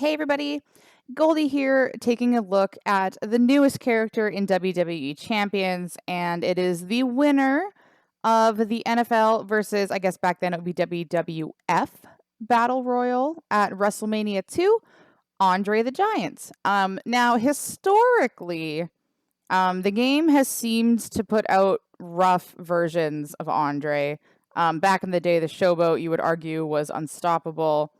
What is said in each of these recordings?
Hey everybody, Goldie here, taking a look at the newest character in WWE Champions, and it is the winner of the NFL versus, I guess back then it would be WWF Battle Royal at WrestleMania 2, Andre the Giant. Now, historically, the game has seemed to put out rough versions of Andre. Back in the day, the Showboat, you would argue, was unstoppable.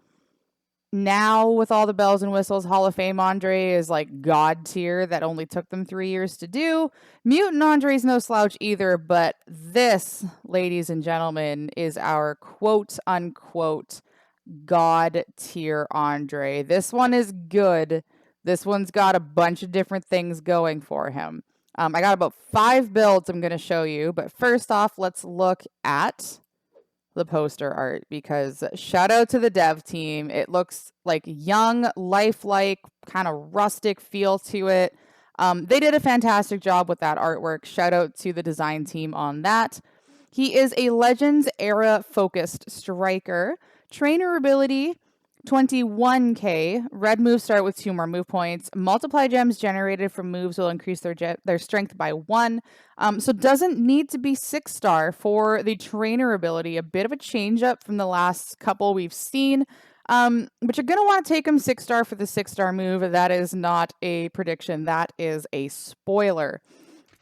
Now, with all the bells and whistles, Hall of Fame Andre is like god tier that only took them 3 years to do. Mutant Andre's no slouch either, but this, ladies and gentlemen, is our quote unquote god tier Andre. This one is good. This one's got a bunch of different things going for him. I got about 5 builds I'm going to show you, but first off, let's look at the poster art, because shout out to the dev team. It looks like young, lifelike, kind of rustic feel to it. They did a fantastic job with that artwork. Shout out to the design team on that. He is a Legends era focused striker. Trainer ability 21k. Red moves start with 2 more move points. Multiply gems generated from moves will increase their strength by 1. So doesn't need to be 6-star for the trainer ability. A bit of a change up from the last couple we've seen. But you're going to want to take him 6-star for the 6-star move. That is not a prediction. That is a spoiler.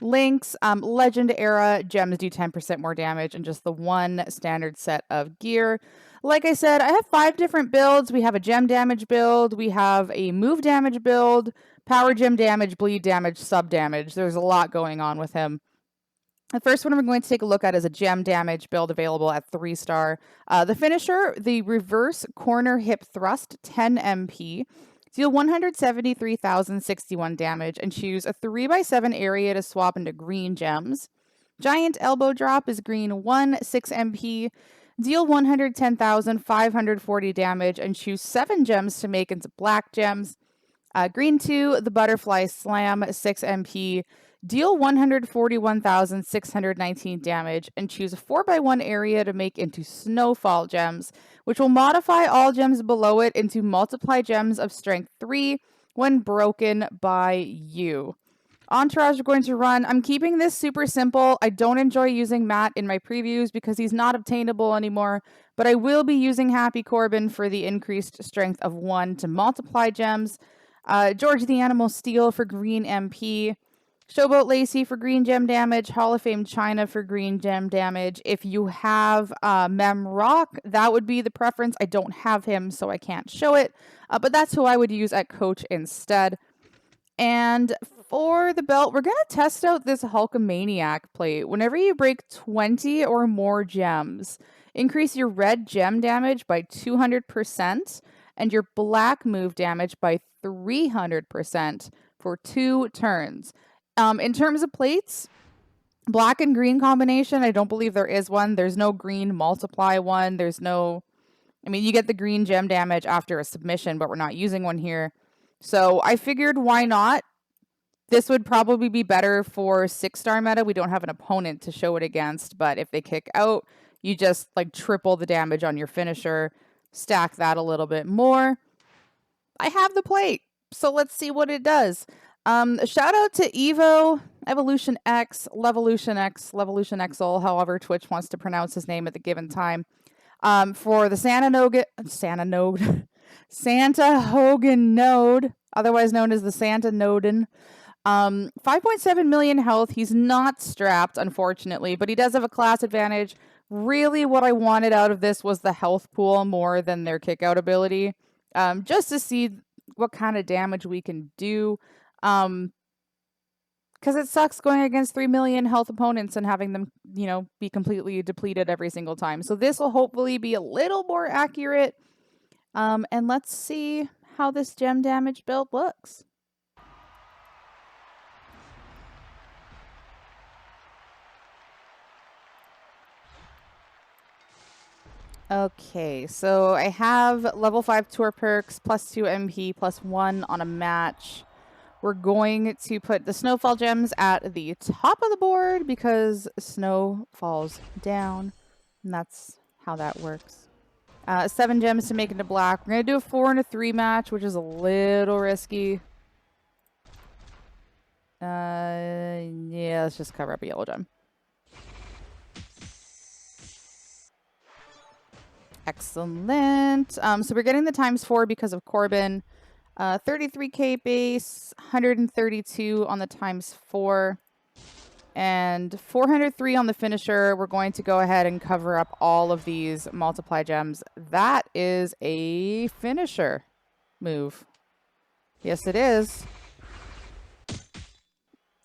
Links, Legend era, gems do 10% more damage, and just the 1 standard set of gear. Like I said, I have 5 different builds. We have a gem damage build, we have a move damage build, power gem damage, bleed damage, sub damage. There's a lot going on with him. The first one we're going to take a look at is a gem damage build available at 3-star. The finisher, the reverse corner hip thrust, 10 MP. Deal 173,061 damage and choose a 3x7 area to swap into green gems. Giant elbow drop is green 1, 6 MP. Deal 110,540 damage and choose 7 gems to make into black gems. Green 2, the butterfly slam, 6 MP. Deal 141,619 damage and choose a 4x1 area to make into snowfall gems, which will modify all gems below it into multiply gems of strength 3 when broken by you. Entourage we're going to run. I'm keeping this super simple. I don't enjoy using Matt in my previews because he's not obtainable anymore, but I will be using Happy Corbin for the increased strength of 1 to multiply gems. George the Animal Steel for green MP. Showboat Lacey for green gem damage. Hall of Fame China for green gem damage. If you have Mem Rock, that would be the preference. I don't have him, so I can't show it, but that's who I would use at coach instead. And for the belt, we're going to test out this Hulkamaniac plate. Whenever you break 20 or more gems, increase your red gem damage by 200% and your black move damage by 300% for 2 turns. In terms of plates, black and green combination, I don't believe there is one. There's no green multiply one. There's no, I mean, you get the green gem damage after a submission, but we're not using one here. So I figured, why not? This would probably be better for 6-star meta. We don't have an opponent to show it against, but if they kick out, you just like triple the damage on your finisher, stack that a little bit more. I have the plate, so let's see what it does. Shout out to Evo, Evolution X, Levolution X, Levolution XL, however Twitch wants to pronounce his name at the given time. For the Santa Hogan node, otherwise known as the Santa Nodin. 5.7 million health. He's not strapped, unfortunately, but he does have a class advantage. Really, what I wanted out of this was the health pool more than their kick out ability. Just to see what kind of damage we can do. Because it sucks going against 3 million health opponents and having them, be completely depleted every single time. So this will hopefully be a little more accurate. And let's see how this gem damage build looks. Okay, so I have level 5 tour perks, plus 2 MP, plus 1 on a match. We're going to put the snowfall gems at the top of the board because snow falls down, and that's how that works. 7 gems to make into black. We're going to do a 4 and a 3 match, which is a little risky. Yeah, let's just cover up a yellow gem. Excellent. So we're getting the ×4 because of Corbin. 33k base, 132 on the ×4, and 403 on the finisher. We're going to go ahead and cover up all of these multiply gems. That is a finisher move. Yes, it is.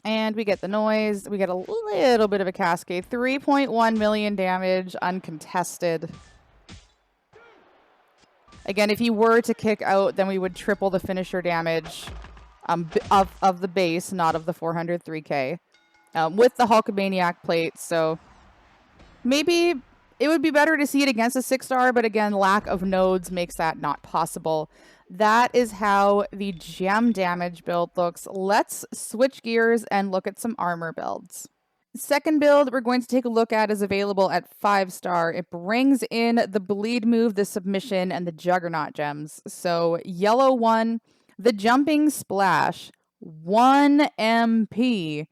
And we get the noise. We get a little bit of a cascade. 3.1 million damage, uncontested. Again, if he were to kick out, then we would triple the finisher damage of the base, not of the 403k, with the Hulkamaniac plate. So maybe it would be better to see it against a 6-star, but again, lack of nodes makes that not possible. That is how the gem damage build looks. Let's switch gears and look at some armor builds. Second build we're going to take a look at is available at 5-star. It brings in the bleed move, the submission, and the juggernaut gems. So yellow 1, the jumping splash, 1 MP.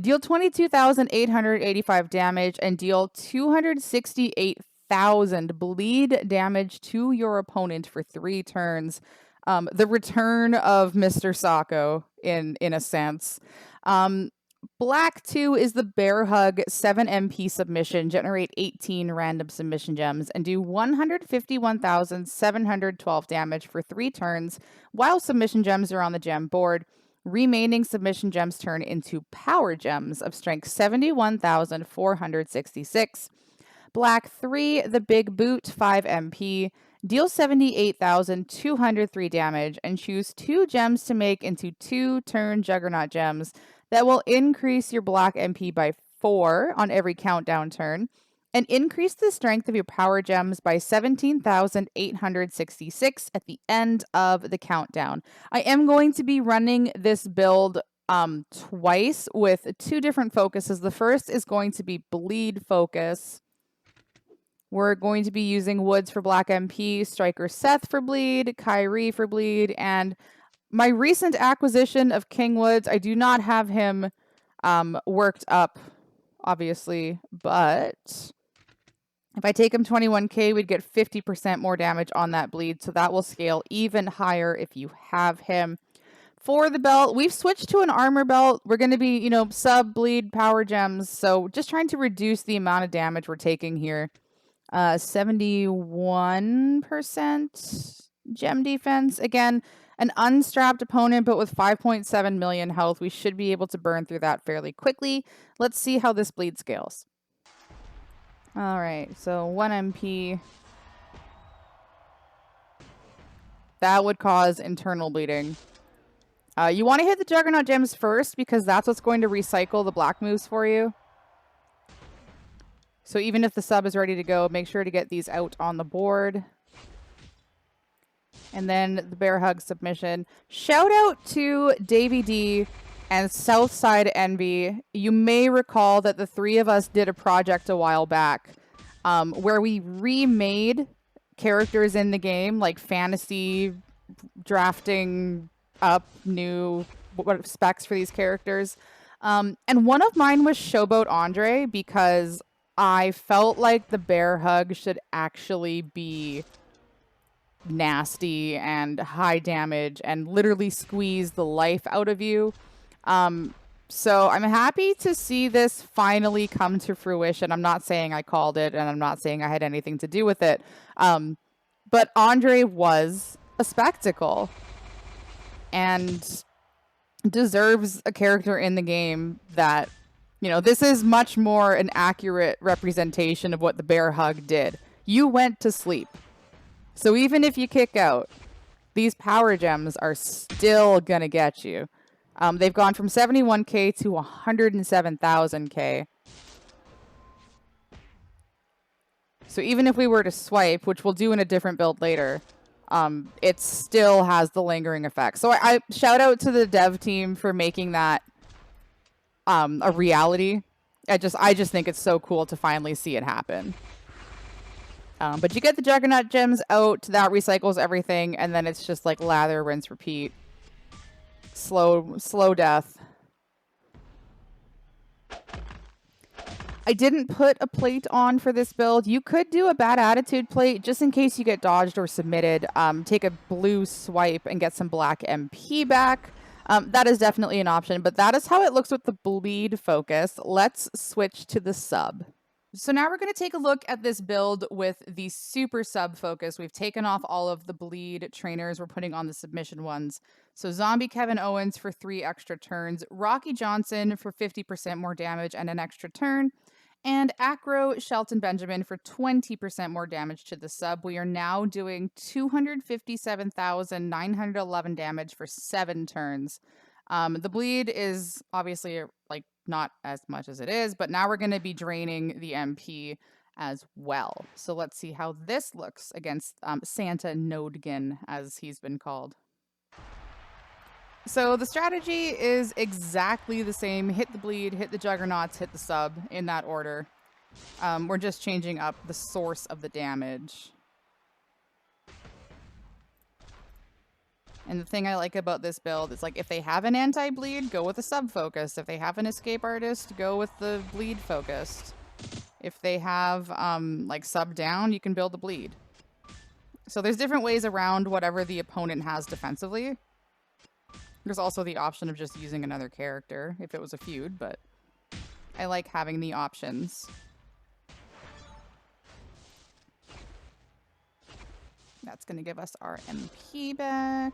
Deal 22,885 damage and deal 268,000 bleed damage to your opponent for 3 turns. The return of Mr. Sacco in a sense. Black 2 is the bear hug 7 MP submission, generate 18 random submission gems, and do 151,712 damage for 3 turns while submission gems are on the gem board. Remaining submission gems turn into power gems of strength 71,466. Black 3, the big boot 5 MP, deal 78,203 damage, and choose 2 gems to make into 2 turn juggernaut gems that will increase your black MP by 4 on every countdown turn, and increase the strength of your power gems by 17,866 at the end of the countdown. I am going to be running this build twice with 2 different focuses. The first is going to be bleed focus. We're going to be using Woods for black MP, Striker Seth for bleed, Kyrie for bleed, and my recent acquisition of King Woods, I do not have him worked up, obviously, but if I take him 21k, we'd get 50% more damage on that bleed, so that will scale even higher if you have him. For the belt, we've switched to an armor belt. We're going to be, sub-bleed power gems, so just trying to reduce the amount of damage we're taking here. 71% gem defense. Again, an unstrapped opponent, but with 5.7 million health, we should be able to burn through that fairly quickly. Let's see how this bleed scales. All right, so 1 MP. That would cause internal bleeding. You want to hit the Juggernaut gems first because that's what's going to recycle the black moves for you. So even if the sub is ready to go, make sure to get these out on the board. And then the bear hug submission. Shout out to Davey D and Southside Envy. You may recall that the 3 of us did a project a while back where we remade characters in the game, like fantasy, drafting up new specs for these characters. And one of mine was Showboat Andre because I felt like the bear hug should actually be nasty and high damage and literally squeeze the life out of you. So I'm happy to see this finally come to fruition. I'm not saying I called it, and I'm not saying I had anything to do with it. But Andre was a spectacle and deserves a character in the game that, this is much more an accurate representation of what the bear hug did. You went to sleep. So even if you kick out, these power gems are still going to get you. They've gone from 71k to 107,000k. So even if we were to swipe, which we'll do in a different build later, it still has the lingering effect. So I shout out to the dev team for making that a reality. I just think it's so cool to finally see it happen. But you get the Juggernaut gems out, that recycles everything, and then it's just like lather, rinse, repeat. Slow death. I didn't put a plate on for this build. You could do a bad attitude plate just in case you get dodged or submitted. Take a blue swipe and get some black MP back. That is definitely an option, but that is how it looks with the bleed focus. Let's switch to the sub. So now we're going to take a look at this build with the super sub focus. We've taken off all of the bleed trainers. We're putting on the submission ones. So Zombie Kevin Owens for 3 extra turns, Rocky Johnson for 50% more damage and an extra turn, and Acro Shelton Benjamin for 20% more damage to the sub. We are now doing 257,911 damage for 7 turns. The bleed is obviously like not as much as it is, but now we're going to be draining the MP as well. So let's see how this looks against Santa Nodgin, as he's been called. So the strategy is exactly the same. Hit the bleed, hit the juggernauts, hit the sub in that order. We're just changing up the source of the damage. And the thing I like about this build is, like, if they have an anti-bleed, go with a sub-focused. If they have an escape artist, go with the bleed-focused. If they have, like, sub-down, you can build the bleed. So there's different ways around whatever the opponent has defensively. There's also the option of just using another character if it was a feud, but I like having the options. That's going to give us our MP back.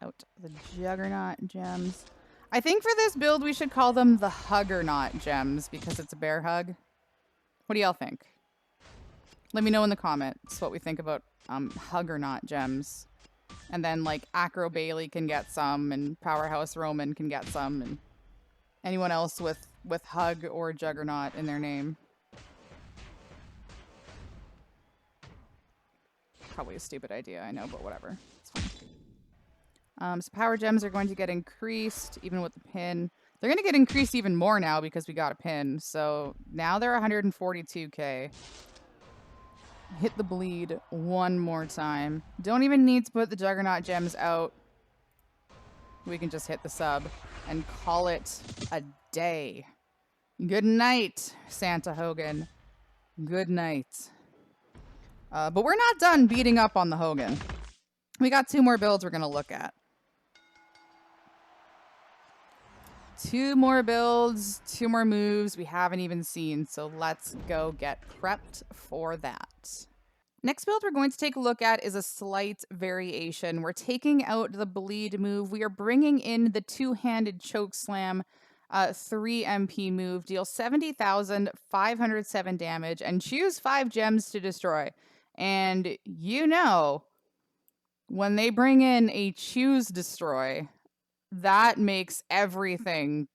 Out the Juggernaut gems. I think for this build, we should call them the Huggernaut gems because it's a bear hug. What do y'all think? Let me know in the comments what we think about Huggernaut gems. And then, like, Acro Bailey can get some, and Powerhouse Roman can get some, and anyone else with Hug or Juggernaut in their name. Probably a stupid idea, I know, but whatever. It's fine. So power gems are going to get increased, even with the pin. They're going to get increased even more now because we got a pin. So now they're 142k. Hit the bleed one more time. Don't even need to put the Juggernaut gems out. We can just hit the sub and call it a day. Good night, Santa Hogan. Good night. But we're not done beating up on the Hogan. We got 2 more builds we're going to look at. 2 more builds, 2 more moves we haven't even seen. So let's go get prepped for that. Next build we're going to take a look at is a slight variation. We're taking out the bleed move. We are bringing in the 2-handed choke slam 3 MP move. Deal 70,507 damage and choose 5 gems to destroy. And you know, when they bring in a choose destroy, that makes everything,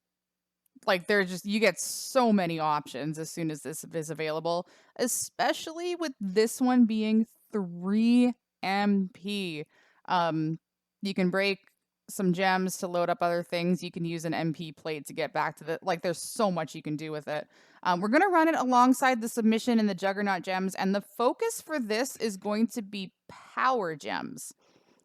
like, there's just, you get so many options as soon as this is available, especially with this one being 3 MP. You can break some gems to load up other things. You can use an MP plate to get back to the, like, there's so much you can do with it. We're going to run it alongside the submission and the Juggernaut gems, and the focus for this is going to be power gems.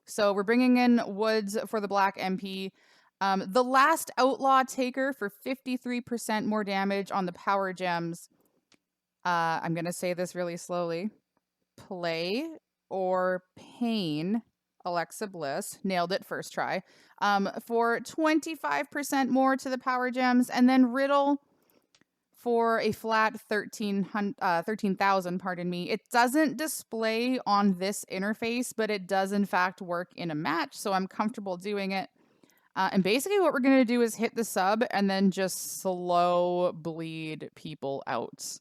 So we're bringing in Woods for the black MP. The last Outlaw Taker for 53% more damage on the power gems. I'm going to say this really slowly. Play or Pain, Alexa Bliss. Nailed it first try. For 25% more to the power gems. And then Riddle for a flat 13,000, pardon me. It doesn't display on this interface, but it does in fact work in a match, so I'm comfortable doing it. And basically what we're going to do is hit the sub and then just slow bleed people out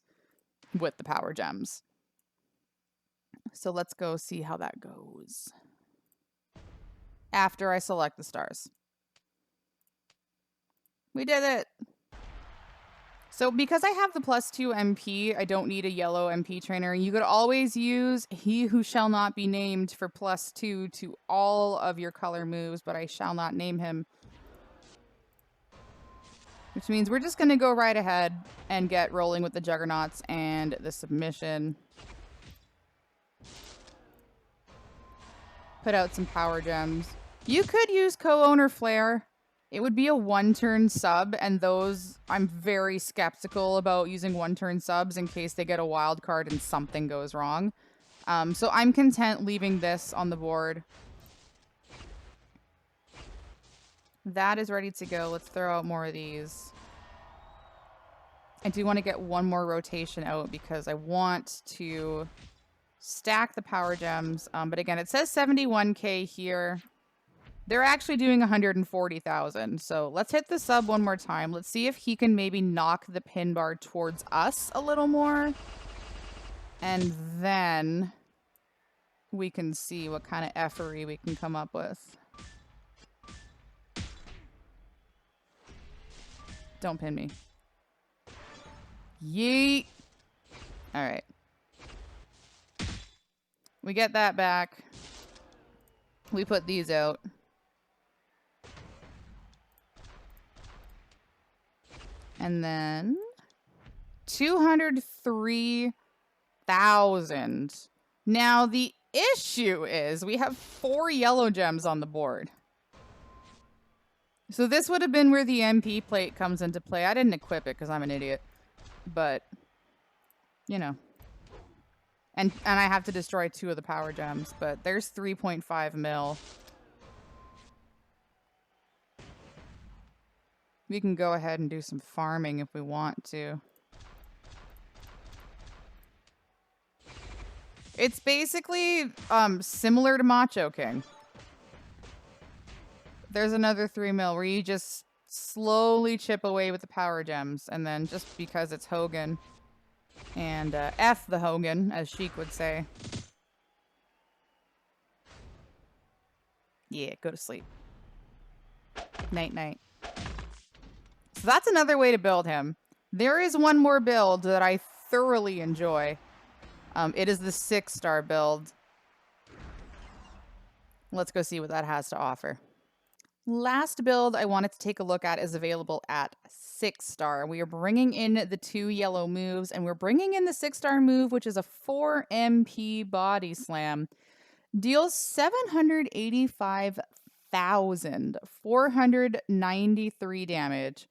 with the power gems. So let's go see how that goes. After I select the stars. We did it! So because I have the +2 MP, I don't need a yellow MP trainer. You could always use He Who Shall Not Be Named for +2 to all of your color moves, but I shall not name him. Which means we're just going to go right ahead and get rolling with the Juggernauts and the submission. Put out some power gems. You could use co-owner Flare. It would be a one-turn sub, and those, I'm very skeptical about using one-turn subs in case they get a wild card and something goes wrong. So I'm content leaving this on the board. That is ready to go. Let's throw out more of these. I do want to get one more rotation out because I want to stack the power gems. But again, it says 71K here. They're actually doing 140,000. So let's hit the sub one more time. Let's see if he can maybe knock the pin bar towards us a little more. And then we can see what kind of effery we can come up with. Don't pin me. Yeet. All right. We get that back. We put these out. And then 203,000. Now the issue is we have 4 yellow gems on the board. So this would have been where the MP plate comes into play. I didn't equip it because I'm an idiot. But, you know. And I have to destroy 2 of the power gems. But there's 3.5 mil. We can go ahead and do some farming if we want to. It's basically similar to Macho King. There's another 3 mil where you just slowly chip away with the power gems. And then just because it's Hogan. And F the Hogan, as Sheik would say. Yeah, go to sleep. Night, night. So that's another way to build him. There is one more build that I thoroughly enjoy. It is the 6-star build. Let's go see what that has to offer. Last build I wanted to take a look at is available at 6-star. We are bringing in the 2 yellow moves, and we're bringing in the 6-star move, which is a 4 MP body slam. Deals 785,493 damage.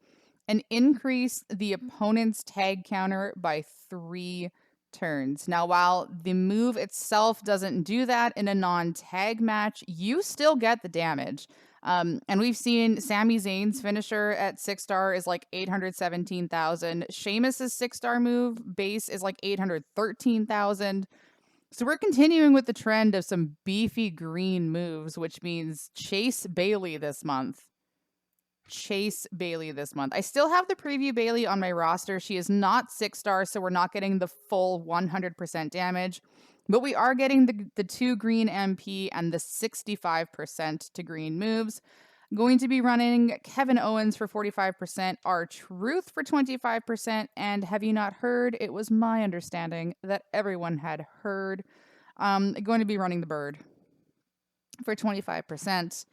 And increase the opponent's tag counter by 3 turns. Now, while the move itself doesn't do that in a non-tag match, you still get the damage. And we've seen Sami Zayn's finisher at 6-star is like 817,000. Sheamus's 6-star move base is like 813,000. So we're continuing with the trend of some beefy green moves, which means Chase Bailey this month. Chase Bailey this month. I still have the preview Bailey on my roster. She is not 6-star, so we're not getting the full 100% damage. But we are getting the 2 green MP and the 65% to green moves. Going to be running Kevin Owens for 45%, R-Truth for 25%, and have you not heard? It was my understanding that everyone had heard. Going to be running the Bird for 25%.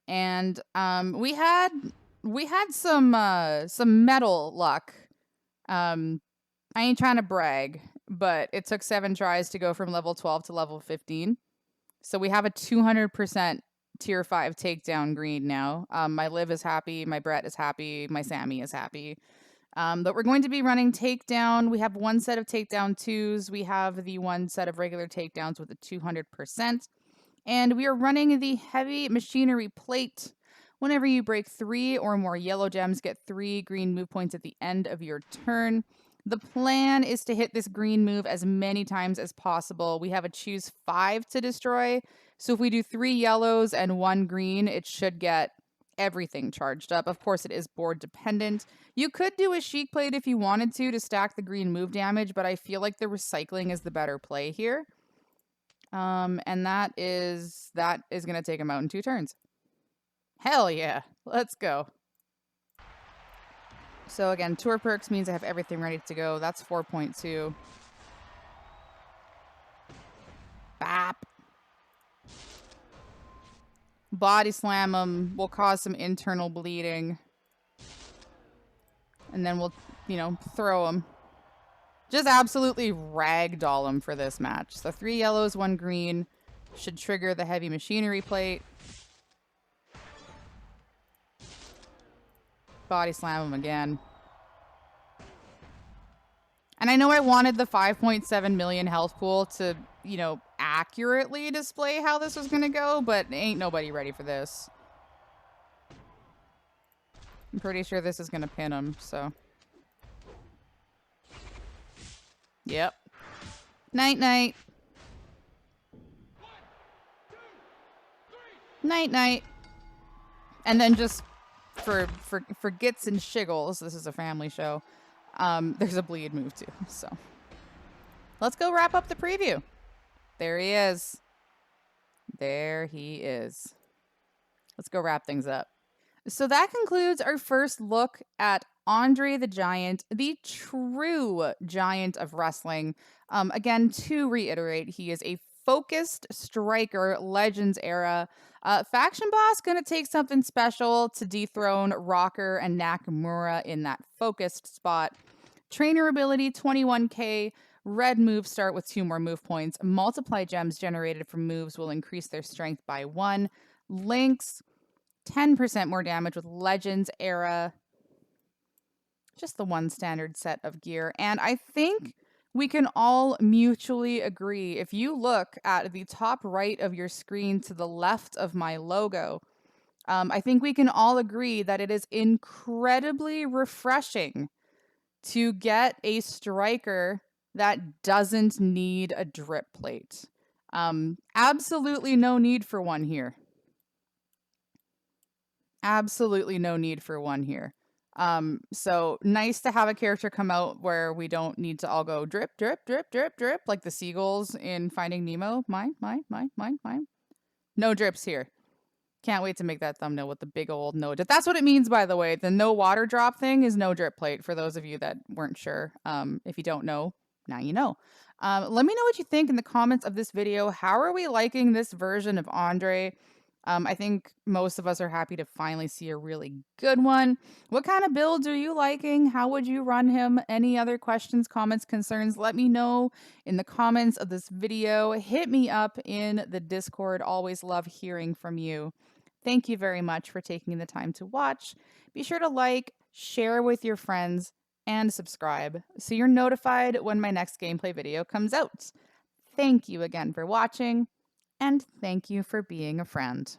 And we had some metal luck. I ain't trying to brag, but it took 7 tries to go from level 12 to level 15. So we have a 200% tier 5 takedown green now. My Liv is happy, my Brett is happy, my Sammy is happy. But we're going to be running takedown. We have 1 set of takedown 2s. We have the 1 set of regular takedowns with a 200%. And we are running the heavy machinery plate. Whenever you break 3 or more yellow gems, get 3 green move points at the end of your turn. The plan is to hit this green move as many times as possible. We have a choose 5 to destroy. So if we do 3 yellows and 1 green, it should get everything charged up. Of course, it is board dependent. You could do a Sheik plate if you wanted to stack the green move damage, but I feel like the recycling is the better play here. And that is going to take him out in 2 turns. Hell yeah. Let's go. So again, tour perks means I have everything ready to go. That's 4.2. Bap. Body slam him. Will cause some internal bleeding. And then we'll, throw him. Just absolutely ragdoll him for this match. So 3 yellows, 1 green. Should trigger the heavy machinery plate. Body slam him again. And I know I wanted the 5.7 million health pool to, accurately display how this was going to go, but ain't nobody ready for this. I'm pretty sure this is going to pin him, so. Yep. Night-night. Night-night. And then just for gits and shiggles, this is a family show, there's a bleed move too, so. Let's go wrap up the preview. There he is. There he is. Let's go wrap things up. So that concludes our first look at Andre the Giant, the true giant of wrestling. Again, to reiterate, he is a focused striker, Legends era. Faction boss gonna take something special to dethrone Rocker and Nakamura in that focused spot. Trainer ability 21k. Red moves start with 2 more move points. Multiply gems generated from moves will increase their strength by 1. Links 10% more damage with Legends era. Just the one standard set of gear. And I think we can all mutually agree. If you look at the top right of your screen to the left of my logo, I think we can all agree that it is incredibly refreshing to get a striker that doesn't need a drip plate. Absolutely no need for one here. Absolutely no need for one here. So nice to have a character come out where we don't need to all go drip, drip, drip, drip, drip, like the seagulls in Finding Nemo. Mine. No drips here. Can't wait to make that thumbnail with the big old no drip. That's what it means, by the way. The no water drop thing is no drip plate, for those of you that weren't sure. If you don't know, now you know. Let me know what you think in the comments of this video. How are we liking this version of Andre? I think most of us are happy to finally see a really good one. What kind of builds are you liking? How would you run him? Any other questions, comments, concerns? Let me know in the comments of this video. Hit me up in the Discord. Always love hearing from you. Thank you very much for taking the time to watch. Be sure to like, share with your friends, and subscribe so you're notified when my next gameplay video comes out. Thank you again for watching. And thank you for being a friend.